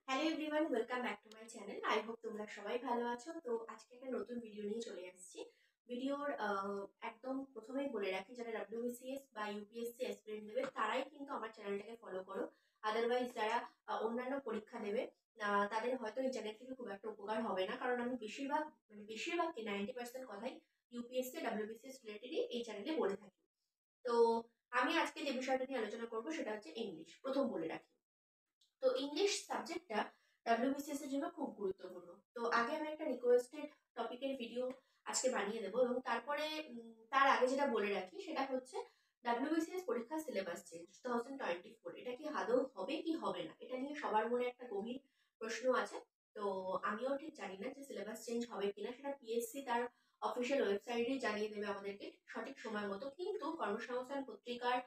Hello everyone, welcome back to my channel. I hope তোমরা সবাই ভালো আছো। তো আজকে একটা নতুন ভিডিও নিয়ে চলে আসছি। ভিডিওর একদম প্রথমেই বলে রাখি, যারা ডাব্লিউবিসিএস বা ইউপিএসসি অ্যাসপিরেন্ট দেবে তারাই কিন্তু আমার চ্যানেলটাকে ফলো করো। আদারওয়াইজ যারা অন্যান্য পরীক্ষা দেবে তাদের হয়তো এই চ্যানেল থেকে খুব একটা উপকার হবে না, কারণ আমি বেশিরভাগ কি 90% কথাই ইউপিএসসি ডাব্লিউবিসিএস রিলেটেডই এই চ্যানেলে বলে থাকি। তো আমি আজকে যে বিষয়টা নিয়ে আলোচনা করবো সেটা হচ্ছে ইংলিশ। প্রথম বলে রাখি, তো ইংলিশ সাবজেক্টটা ডাব্লিউবিসিএস এর জন্য খুব গুরুত্বপূর্ণ। তো আগে আমি একটা রিকোয়েস্টেড টপিকের ভিডিও আজকে বানিয়ে দেবো, এবং তারপরে তার আগে যেটা বলে রাখি সেটা হচ্ছে ডাব্লিউবিসিএস পরীক্ষার সিলেবাস চেঞ্জ 2024, এটা কি আদৌ হবে কি হবে না, এটা নিয়ে সবার মনে একটা গভীর প্রশ্ন আছে। তো আমিও ঠিক জানি না যে সিলেবাস চেঞ্জ হবে কিনা, সেটা পিএসসি তার অফিসিয়াল ওয়েবসাইটে জানিয়ে দেবে আমাদেরকে সঠিক সময় মতো। কিন্তু কর্মসংস্থান পত্রিকার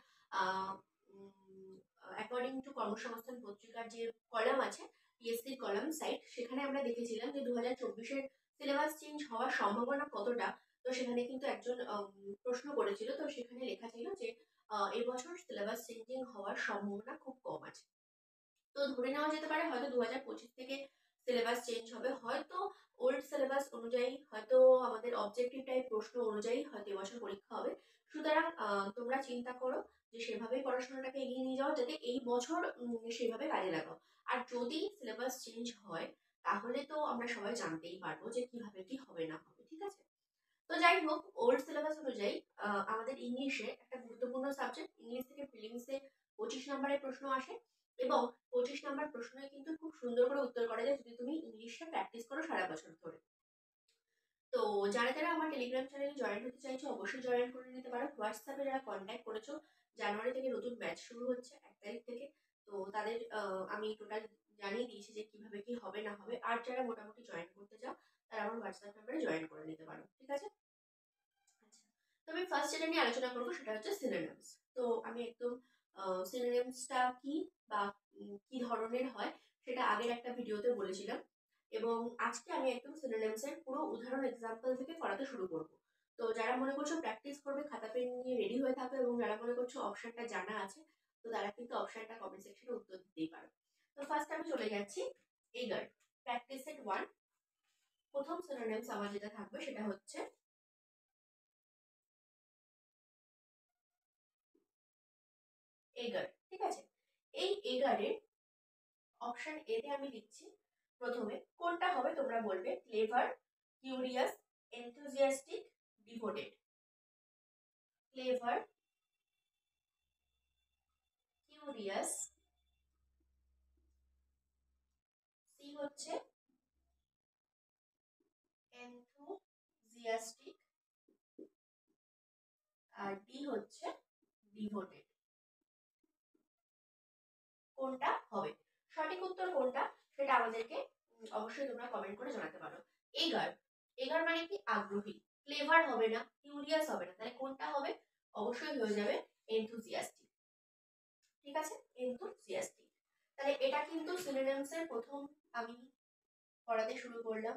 অ্যাকর্ডিং টু কর্মসংস্থান পত্রিকার যে কলাম আছে, পিএসসির কলাম সাইট, সেখানে আমরা দেখেছিলাম যে 2024-এর সিলেবাস চেঞ্জ হওয়ার সম্ভাবনা কতটা। তো সেখানে কিন্তু একজন প্রশ্ন করেছিল, তো সেখানে লেখা ছিল যে এবছর সিলেবাস চেঞ্জিং হওয়ার সম্ভাবনা খুব কম আছে। তো ধরে নেওয়া যেতে পারে হয়তো 2025 থেকে সিলেবাস চেঞ্জ হবে, হয়তো ওল্ড সিলেবাস অনুযায়ী, হয়তো আমাদের অবজেক্টিভ টাইপ প্রশ্ন অনুযায়ী হয়তো এবছর পরীক্ষা হবে। সুতরাং তোমরা চিন্তা করো যে সেভাবেই পড়াশোনাটাকে এগিয়ে নিয়ে যাও, যাতে এই বছর সেভাবে কাজে লাগাও। আর যদি সিলেবাস চেঞ্জ হয় তাহলে তো আমরা সবাই জানতেই পারবো যে কিভাবে কি হবে না হবে, ঠিক আছে? তো যাই হোক, ওল্ড সিলেবাস অনুযায়ী আমাদের ইংলিশে একটা গুরুত্বপূর্ণ সাবজেক্ট, ইংলিশ থেকে প্রিলিমসে 25 নম্বরের প্রশ্ন আসে, এবং 25 নম্বর প্রশ্নে কিন্তু খুব সুন্দর করে উত্তর করা যায় যদি তুমি ইংলিশটা প্র্যাকটিস করো সারা বছর ধরে। তো যারা যারা আমার টেলিগ্রাম চ্যানেলে জয়েন হতে চাইছো অবশ্যই জয়েন করে নিতে পারো। হোয়াটসঅ্যাপে যারা কন্ট্যাক্ট করেছো, জানুয়ারি থেকে নতুন ব্যাচ শুরু হচ্ছে 1 তারিখ থেকে। তো তাদের আমি টোটাল জানিয়ে দিয়েছি যে কিভাবে কি হবে না হবে। আর যারা মোটামুটি জয়েন করতে চাও তারা আমার হোয়াটসঅ্যাপ নাম্বারে জয়েন করে নিতে পারো, ঠিক আছে? আচ্ছা, তো আমি ফার্স্ট যেটা নিয়ে আলোচনা করবো সেটা হচ্ছে সিনোনিমস। তো আমি একদম সিনোনিমসটা কি বা কি ধরনের হয় সেটা আগের একটা ভিডিওতে বলেছিলাম, এবং আজকে আমি একদম সিনোনিমস এর পুরো উদাহরণ এক্সাম্পল থেকে করাতে শুরু করব। তো যারা মনে করছো প্র্যাকটিস করবে, খাতা পেন নিয়ে রেডি হয়ে থাকো, এবং যারা মনে করছো অপশনটা জানা আছে, তো তারা কিন্তু অপশনটা কমেন্ট সেকশনে উত্তর দিতেই পারো। তো ফার্স্ট আমি চলে যাচ্ছি এগার, প্র্যাকটিস সেট 1। প্রথম সিনোনিমস আমার যেটা থাকবে সেটা হচ্ছে এগার, ঠিক আছে? এই এগারের অপশন এ তে আমি লিখছি প্রথমে, কোনটা হবে তোমরা বলবে। Clever, curious, enthusiastic, devoted. Clever, curious, C হচ্ছে এনথুজিয়াস্টিক, আর ডি হচ্ছে ডিভোটেড। কোনটা হবে? সঠিক উত্তর কোনটা সেটা আমাদেরকে অবশ্যই তোমরা কমেন্ট করে জানাতে পারো। এগার, এগার মানে কি? আগ্রহী। ক্লেভার হবে না, কিউরিয়াস হবে না, তাহলে কোনটা হবে? অবশ্যই হয়ে যাবে এনথুজিয়াস্টিক, ঠিক আছে? এনথুজিয়াস্টিক। তাহলে এটা কিন্তু সিনোনিমস এর প্রথম আমি পড়াতে শুরু করলাম।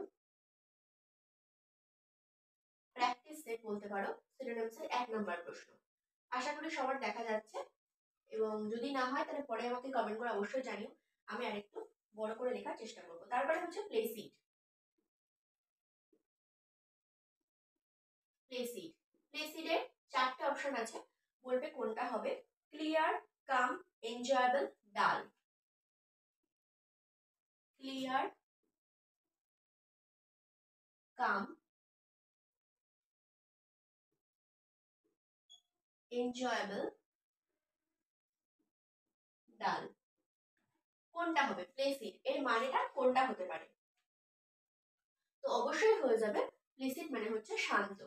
প্র্যাকটিস সেট বলতে পারো সিনোনিমস এর 1 নম্বর প্রশ্ন। আশা করি সবার দেখা যাচ্ছে, এবং যদি না হয় তাহলে পরে আমাকে কমেন্ট করে অবশ্যই জানিও, আমি আরেকটু বড় করে লেখার চেষ্টা করবো। তারপরে হচ্ছে প্লেসিড। প্লেসিড, প্লেসিডের 4টে অপশন আছে, বলবে কোনটা হবে। ক্লিয়ার, কাম, এনজয়েবল, ডাল। ক্লিয়ার, কাম, এনজয়েবল, ডাল। কোনটা হবে? প্লেসিড এর মানেটা কোনটা হতে পারে? তো অবশ্যই হয়ে যাবে প্লেসিড মানে হচ্ছে শান্ত,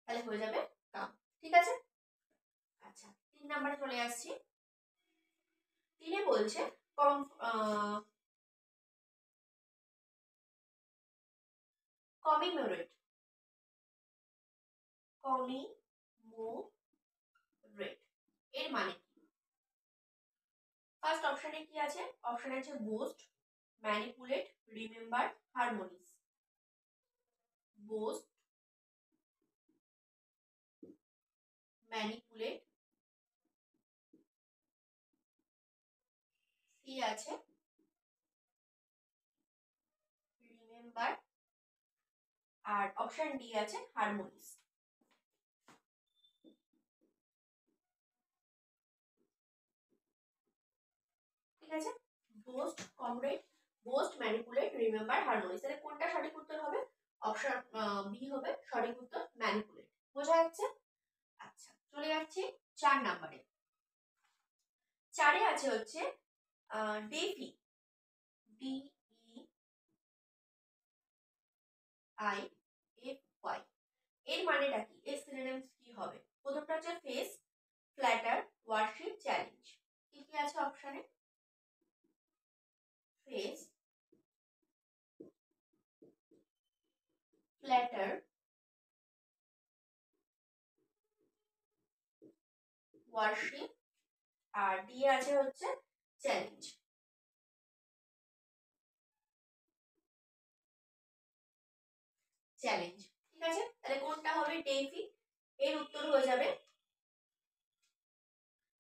তাহলে হয়ে যাবে কাম, ঠিক আছে? আচ্ছা, 3 নম্বরে চলে আসছি। তিনে বলছে কমিমোরেট, কমিমোরেট এর মানে কি? ফার্স্ট অপশনে কি আছে? অপশন আছে boost, manipulate, remember, harmonise. Boost, manipulate, C আছে, রিমেম্বার, আর অপশন ডি আছে হারমোনিস। ঠিক আছে, boost, comrade, boost, manipulate, remember, harmonise. তাহলে কোনটা সঠিক উত্তর হবে? অপশন বি হবে সঠিক উত্তর, ম্যানিপুলেট। বোঝা যাচ্ছে? আচ্ছা, চলে যাচ্ছি 4 নম্বরে। 4-এ আছে হচ্ছে deify, D E I F Y. এর মানেটা কি? এর সিনোনিমস কি হবে? প্রথমটা হচ্ছে ফেস, ফ্ল্যাটার, ওয়ার্শিপ, চ্যালেঞ্জ। কি কি আছে অপশনে? ফেস, ফ্ল্যাটার, ওয়ার্শিপ, আর ডি আছে হচ্ছে চ্যালেঞ্জ। চ্যালেঞ্জ। ঠিক আছে, তাহলে কোনটা হবে? ডেফি। এর উত্তর হয়ে যাবে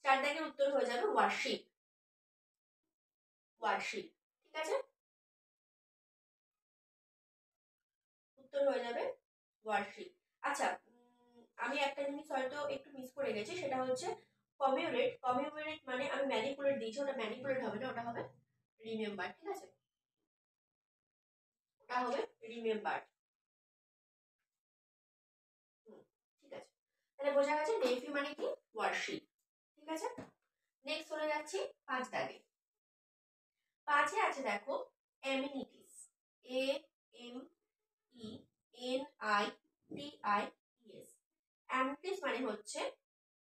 4 দাগের উত্তর হয়ে যাবে ওয়ার্শিপ। ওয়ার্শিপ। ঠিক আছে, উত্তর হয়ে যাবে ওয়ার্শিপ। আচ্ছা, আমি একটা জিনিস হয়তো একটু মিস করে গেছি, সেটা হচ্ছে কমিউলেট। কমিউলেট মানে আমি ম্যানিপুলেট দিয়েছি, ওটা ম্যানিপুলেট হবে না, ওটা হবে রিমেম্বার। ঠিক আছে, ওটা হবে রিমেম্বার। ঠিক আছে, তাহলে বোঝা গেছে ডেফি মানে কি? ওয়ার্শিপ। ঠিক আছে, নেক্সট চলে যাচ্ছি 5 দাগে। 5-এ আছে দেখো amenities, A M E N I T I S. Amenities মানে হচ্ছে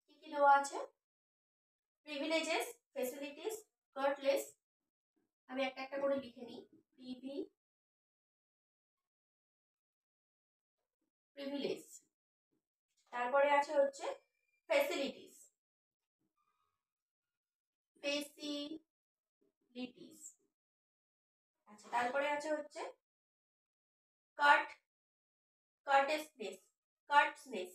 কি কি দেওয়া আছে? Privileges, facilities, courtesies. আমি একটা একটা করে লিখে নিই। প্রিভিলেজ, তারপরে আছে হচ্ছে ফ্যাসিলিটিস, ফেসিলিটিস। আচ্ছা, তারপরে আছে হচ্ছে কার্ট, কার্টেসনেস, কার্টসনেস।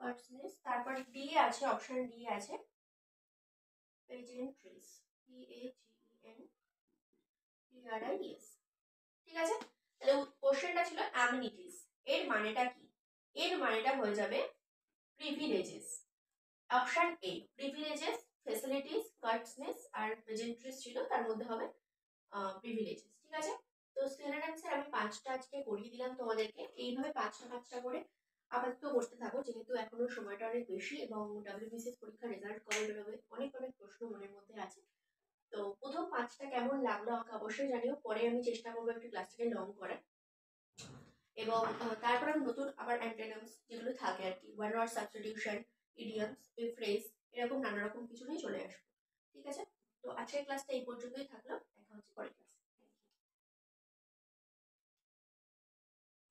কার্টসনেস, তারপরে ডি আছে, অপশন ডি আছে পেজেন্ট্রিস, PAGENTRIS। ঠিক আছে, তাহলে কোশ্চেনটা ছিল অ্যামিনিটিস। এর মানেটা কি? এর মানেটা হয়ে যাবে privileges. Option A privileges, facilities, courtesies আর পেজেন্ট্রিস ছিল, তার মধ্যে হবে প্রিভিলেজেস। ঠিক আছে, তো সিনোনিমসের আমি 5টা আজকে করিয়ে দিলাম তোমাদেরকে। এইভাবে 5টা 5টা করে আপাতত করতে থাকো, যেহেতু এখনো সময়টা অনেক বেশি এবং WBCS পরীক্ষার রেজাল্ট কবে বেরোবে, অনেক অনেক প্রশ্ন মনের মধ্যে আছে। তো প্রথম 5টা কেমন লাগলো আমাকে অবশ্যই জানিও। পরে আমি চেষ্টা করবো একটু ক্লাসটাকে লং করার, এবং তারপর আমি নতুন আবার অ্যান্টোনিমস যেগুলো থাকে আর কি, one word substitution, idioms, phrase, এরকম নানা রকম কিছু নিয়ে চলে আসবো। ঠিক আছে, তো আজকের ক্লাসটা এই পর্যন্তই থাকলো, দেখা হচ্ছে পরে।